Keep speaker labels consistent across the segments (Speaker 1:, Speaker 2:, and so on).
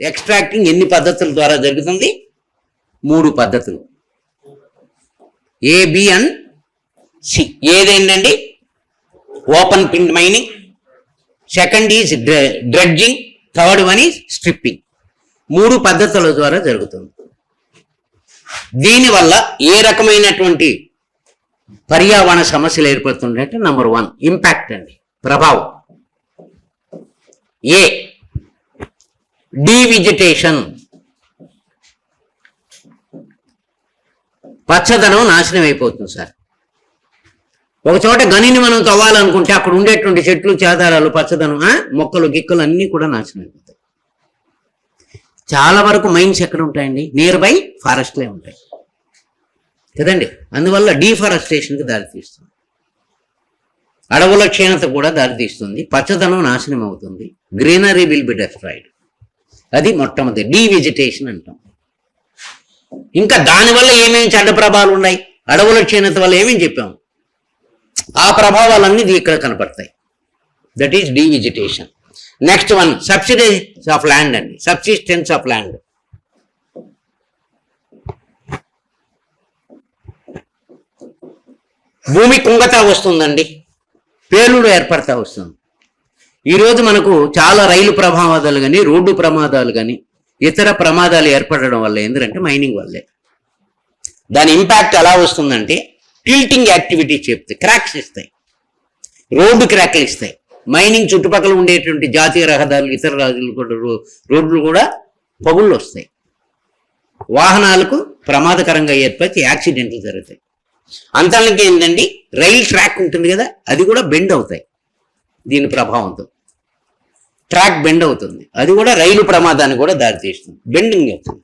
Speaker 1: Extracting ఎన్ని పద్ధతుల ద్వారా జరుగుతుంది? 3 పద్ధతులు, ఏ, బి అండ్ సి. ఏదేంటండి? Open pit mining, second is dredging, third one is stripping. 3 పద్ధతుల ద్వారా జరుగుతుంది. దీనివల్ల ఏ రకమైనటువంటి పర్యావరణ సమస్యలు ఏర్పడుతుందంటే నెంబర్ 1 ఇంపాక్ట్ అండి, ప్రభావం. ఏ, డీవిజిటేషన్, పచ్చదనం నాశనం అయిపోతుంది సార్. ఒక చోట గనిని మనం తవ్వాలనుకుంటే అక్కడ ఉండేటువంటి చెట్లు, చేదారాలు, పచ్చదనం, మొక్కలు, గిక్కలు అన్నీ కూడా నాశనం అయిపోతాయి. చాలా వరకు మైన్స్ ఎక్కడ ఉంటాయండి? నియర్ బై ఫారెస్ట్లే ఉంటాయి కదండి. అందువల్ల డీఫారెస్టేషన్కి దారితీస్తుంది, అడవుల క్షీణత కూడా దారితీస్తుంది, పచ్చదనం నాశనం అవుతుంది, గ్రీనరీ విల్ బి డెస్ట్రాయిడ్. అది మొట్టమొదటి డీవిజిటేషన్ అంటాం. ఇంకా దానివల్ల ఏమేమి చెడ్డ ప్రభావాలు ఉన్నాయి? అడవుల క్షీణత వల్ల ఏమేమి చెప్పాము, ఆ ప్రభావాలన్నీ ఇక్కడ కనపడతాయి. That is devegetation. Next one subsidence of land అండి, సబ్సిస్టెన్స్ ఆఫ్ ల్యాండ్. భూమి కుంగతా వస్తుందండి, పేలుడు ఏర్పడతా వస్తుంది. ఈరోజు మనకు చాలా రైలు ప్రమాదాలు కానీ, రోడ్డు ప్రమాదాలు కానీ, ఇతర ప్రమాదాలు ఏర్పడడం వల్ల ఎందుకంటే మైనింగ్ వల్లే. దాని ఇంపాక్ట్ ఎలా వస్తుందంటే టిల్టింగ్ యాక్టివిటీస్ చెప్తాయి, క్రాక్స్ ఇస్తాయి, రోడ్డు క్రాక్లు ఇస్తాయి. మైనింగ్ చుట్టుపక్కల ఉండేటువంటి జాతీయ రహదారులు, ఇతర రోడ్లు కూడా పగుళ్ళు వస్తాయి. వాహనాలకు ప్రమాదకరంగా ఏర్పడి యాక్సిడెంట్లు జరుగుతాయి. అంతలోకి ఏంటండి, రైల్ ట్రాక్ ఉంటుంది కదా, అది కూడా బెండ్ అవుతాయి. దీని ప్రభావంతో ట్రాక్ బెండ్ అవుతుంది, అది కూడా రైలు ప్రమాదాన్ని కూడా దారితీస్తుంది, బెండింగ్ అవుతుంది.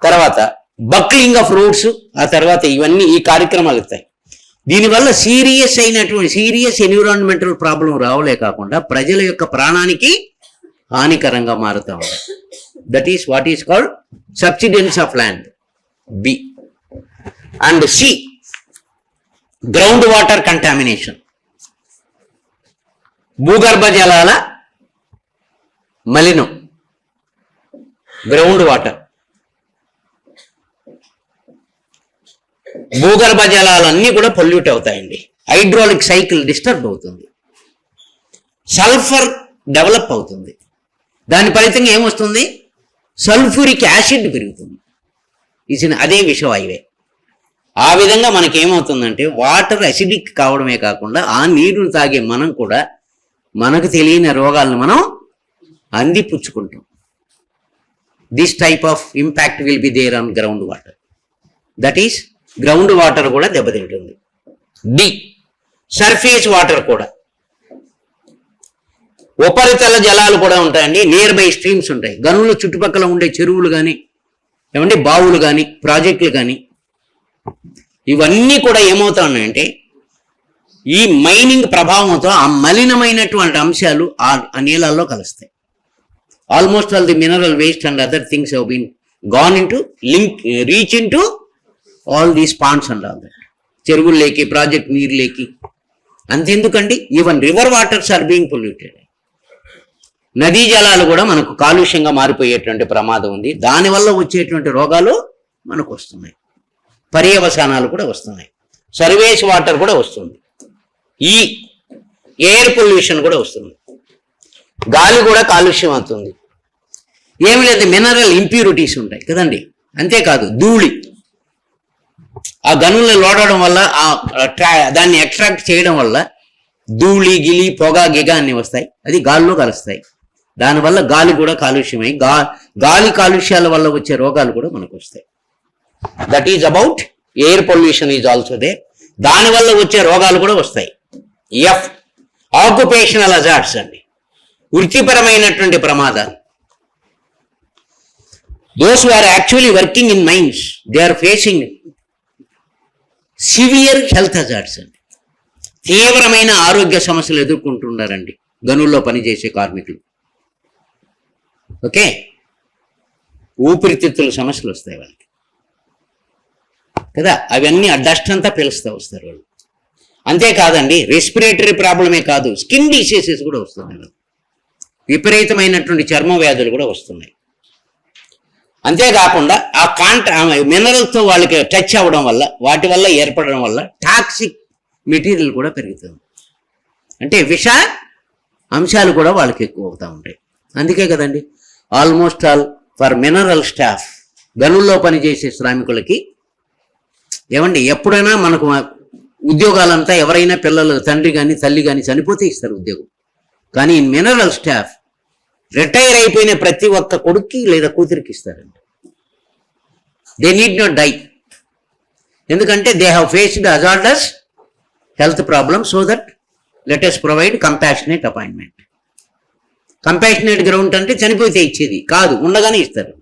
Speaker 1: తర్వాత బక్లింగ్ ఆఫ్ రోడ్స్, ఆ తర్వాత ఇవన్నీ ఈ కార్యక్రమాలు వస్తాయి. దీనివల్ల సీరియస్ ఎన్విరాన్మెంటల్ ప్రాబ్లం రావలే కాకుండా ప్రజల యొక్క ప్రాణానికి హానికరంగా మారుతూ ఉంటాయి. That is what is called subsidence of land, B. And C, ground water contamination, భూగర్భ జలాల మలినం, గ్రౌండ్ వాటర్. భూగర్భ జలాలన్నీ కూడా పొల్యూట్ అవుతాయండి. హైడ్రాలిక్ సైకిల్ డిస్టర్బ్ అవుతుంది, సల్ఫర్ డెవలప్ అవుతుంది. దాని ఫలితంగా ఏమొస్తుంది? సల్ఫ్యూరిక్ యాసిడ్ పెరుగుతుంది. అదే విషవాయువే. ఆ విధంగా మనకేమవుతుందంటే వాటర్ అసిడిక్ కావడమే కాకుండా ఆ నీరును తాగే మనం కూడా మనకు తెలియని రోగాలను మనం అందిపుచ్చుకుంటాం. This type of impact will be there on ground water. That is ground water కూడా దెబ్బతింటుంది. డి, సర్ఫేస్ వాటర్ కూడా, ఉపరితల జలాలు కూడా ఉంటాయండి. నియర్ బై స్ట్రీమ్స్ ఉంటాయి, గనుల చుట్టుపక్కల ఉండే చెరువులు కానీ, ఏమంటే బావులు కానీ, ప్రాజెక్టులు కానీ, ఇవన్నీ కూడా ఏమవుతా ఉన్నాయంటే ఈ మైనింగ్ ప్రభావంతో ఆ మలినమైనటువంటి అంశాలు ఆ నీళ్ళల్లో కలుస్తాయి. Almost all the mineral waste and other things have been gone into reach into all these ponds and all that. చెరువుల్లోకి, ప్రాజెక్ట్ నీరులేకి. అంతెందుకండి, even river waters are being polluted. నదీ జలాలు కూడా మనకు కాలుష్యంగా మారిపోయేటువంటి ప్రమాదం ఉంది. దానివల్ల వచ్చేటువంటి రోగాలు మనకు వస్తున్నాయి, పర్యవసానాలు కూడా వస్తున్నాయి. సర్వేస్ వాటర్ కూడా వస్తుంది. ఈ ఎయిర్ పొల్యూషన్ కూడా వస్తుంది, గాలి కూడా కాలుష్యం అవుతుంది. ఏమి లేదు, మినరల్ ఇంప్యూరిటీస్ ఉంటాయి కదండి. అంతేకాదు ధూళి, ఆ గనులను లోడడం వల్ల, దాన్ని ఎక్స్ట్రాక్ట్ చేయడం వల్ల ధూళి, గిలి, పొగ, గిగ అన్ని వస్తాయి. అది గాలిలో కలుస్తాయి. దానివల్ల గాలి కూడా కాలుష్యమై గాలి కాలుష్యాల వల్ల వచ్చే రోగాలు కూడా మనకు వస్తాయి. That is about air pollution is also they. దానివల్ల వచ్చే రోగాలు కూడా వస్తాయి. ఎఫ్, ఆక్యుపేషనల్ హజార్డ్స్ అండి, వృత్తిపరమైనటువంటి ప్రమాదాలు. Those who are actually working in mines, they are facing severe health hazards అండి. తీవ్రమైన ఆరోగ్య సమస్యలు ఎదుర్కొంటున్నారండి గనుల్లో పనిచేసే కార్మికులు. ఓకే, ఊపిరితిత్తుల సమస్యలు వస్తాయి వాళ్ళకి కదా, అవన్నీ ఆ డస్ట్ అంతా పీలుస్తూ వస్తారు వాళ్ళు. అంతేకాదండి, రెస్పిరేటరీ ప్రాబ్లమే కాదు, స్కిన్ డిసీజెస్ కూడా వస్తున్నాయి, విపరీతమైనటువంటి చర్మ వ్యాధులు కూడా వస్తున్నాయి. అంతేకాకుండా ఆ మినరల్స్తో వాళ్ళకి టచ్ అవ్వడం వల్ల, వాటి వల్ల ఏర్పడడం వల్ల టాక్సిక్ మెటీరియల్ కూడా పెరుగుతుంది. అంటే విష అంశాలు కూడా వాళ్ళకి ఎక్కువ అవుతూ ఉంటాయి. అందుకే కదండి almost all for mineral staff, గనుల్లో పనిచేసే శ్రామికులకి ఏమండి ఎప్పుడైనా మనకు ఉద్యోగాలంతా ఎవరైనా పిల్లలు తండ్రి కానీ తల్లి కానీ చనిపోతే ఇస్తారు ఉద్యోగం. కానీ మినరల్ స్టాఫ్ రిటైర్ అయిపోయిన ప్రతి ఒక్క కొడుక్కి లేదా కూతురికి ఇస్తారండి. దే నీడ్ నాట్ డై, ఎందుకంటే they have faced hazardous health problem. So that let us provide compassionate appointment. Compassionate ground అంటే చనిపోతే ఇచ్చేది కాదు, ఉండగానే ఇస్తారు.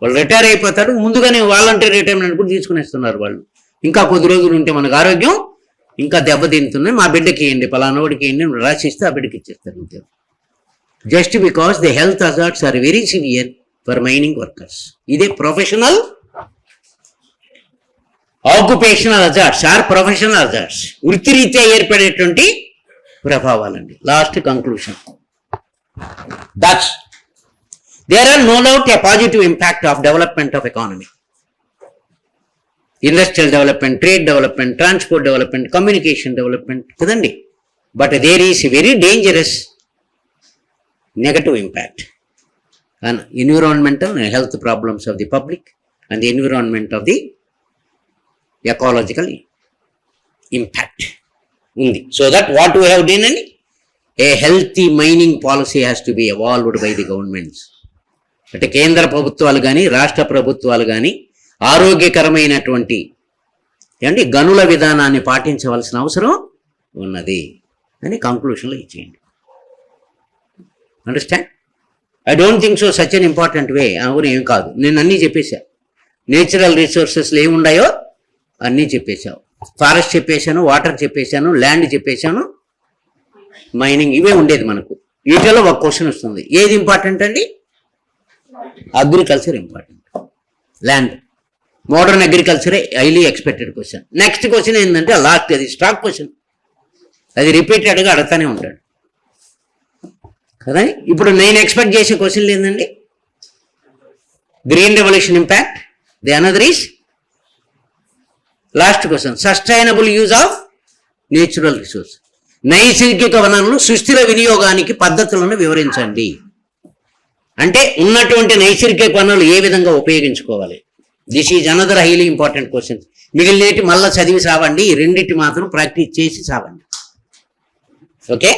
Speaker 1: వాళ్ళు రిటైర్ అయిపోతారు, ముందుగానే వాలంటీర్ రిటైర్మెంట్ కూడా తీసుకునేస్తున్నారు వాళ్ళు. ఇంకా కొద్ది రోజులు ఉంటే మనకు ఆరోగ్యం ఇంకా దెబ్బతింటున్నాయి, మా బిడ్డకి ఇవ్వండి, పలానావాడికి ఇవ్వండి రాసిస్తే ఆ బిడ్డకి ఇచ్చేస్తారు ఉద్యోగం. Just because the health hazards are very severe for mining workers. ఇదే professional occupational hazards are professional hazards, వృత్తిరీత్యా ఏర్పడేటువంటి ప్రభావాలండి. Last conclusion, that's there are no doubt a positive impact of development of economy, industrial development, trade development, transport development, communication development కదండి. But there is very dangerous negative impact on environmental and health problems of the public and the environment of the ecological impact undi. So that what we have done, a healthy mining policy has to be evolved by the governments. అంటే కేంద్ర ప్రభుత్వాలు కానీ రాష్ట్ర ప్రభుత్వాలు కానీ ఆరోగ్యకరమైనటువంటి అంటే గనుల విధానాన్ని పాటించవలసిన అవసరం ఉన్నది అని కంక్లూషన్లో ఇచ్చేయండి. Understand? I don't think so such an important వే. అవును ఏం కాదు, నేను అన్నీ చెప్పేశా. నేచురల్ రిసోర్సెస్లో ఏముండాయో అన్నీ చెప్పేశావు. ఫారెస్ట్ చెప్పేశాను, వాటర్ చెప్పేశాను, ల్యాండ్ చెప్పేశాను, మైనింగ్, ఇవే ఉండేది మనకు. వీటిలో ఒక క్వశ్చన్ వస్తుంది, ఏది ఇంపార్టెంట్ అండి? Agriculture important, land. మోడర్న్ అగ్రికల్చరే highly expected question. Next question ఏంటంటే లాస్ట్, అది స్టాక్ క్వశ్చన్, అది రిపీటెడ్గా అడుగుతానే ఉంటాడు కదా. ఇప్పుడు నేను ఎక్స్పెక్ట్ చేసే క్వశ్చన్లు ఏంటండి? Green revolution impact, the another is last question, sustainable use of natural resource, నైసర్గిక వనరులు సుస్థిర వినియోగానికి పద్ధతులను వివరించండి. అంటే ఉన్నటువంటి నైసర్గిక వనరులు ఏ విధంగా ఉపయోగించుకోవాలి. This is another highly important question. మిగిలినేటి మళ్ళీ చదివి సావండి, ఈ రెండింటి మాత్రం ప్రాక్టీస్ చేసి సావండి. ఓకే.